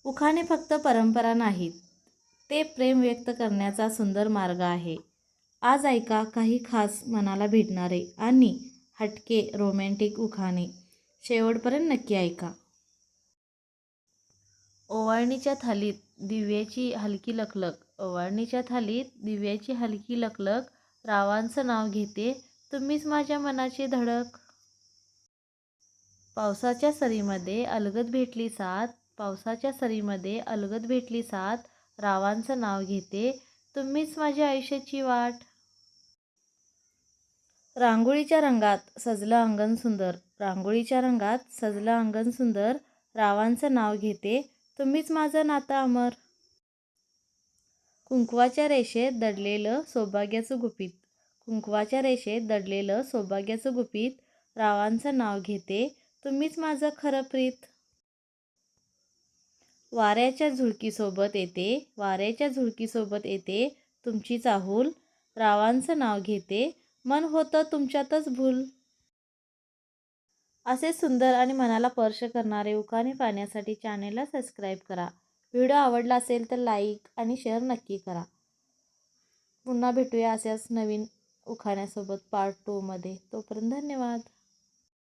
उखाणे फक्त परंपरा नाहीत, ते प्रेम व्यक्त करण्याचा सुंदर मार्ग आहे. आज ऐका काही खास मनाला भिडणारे आणि हटके रोमॅन्टिक उखाणे. शेवटपर्यंत नक्की ऐका. ओवाळणीच्या थालीत दिव्याची हलकी लखलख. ओवाळणीच्या थालीत दिव्याची हलकी लखलख. रावांचं नाव घेते, तुम्हीच माझ्या मनाची धडक. पावसाच्या सरीमध्ये अलगद भेटली साथ. पावसाच्या सरीमध्ये अलगद भेटली साथ. रावांचं नाव घेते, तुम्हीच माझ्या आयुष्याची वाट. रांगोळीच्या रंगात सजलं अंगण सुंदर. रांगोळीच्या रंगात सजलं अंगण सुंदर. रावांचं नाव घेते, तुम्हीच माझं नातं अमर. कुंकवाच्या रेषेत दडलेलं सौभाग्याचं गुपित. कुंकवाच्या रेषेत दडलेलं सौभाग्याचं गुपित. रावांचं नाव घेते, तुम्हीच माझं खरं प्रीत. वाऱ्याच्या झुळकीसोबत येते. वाऱ्याच्या झुळकीसोबत येते तुमची चाहूल. रावांचं नाव घेते, मन होतं तुमच्यातच भूल. असे सुंदर आणि मनाला स्पर्श करणारे उखाणे पाहण्यासाठी चॅनेलला सबस्क्राईब करा. व्हिडिओ आवडला असेल तर लाईक आणि शेअर नक्की करा. पुन्हा भेटूया अशाच नवीन उखाण्यासोबत पार्ट 2 मध्ये. तोपर्यंत धन्यवाद.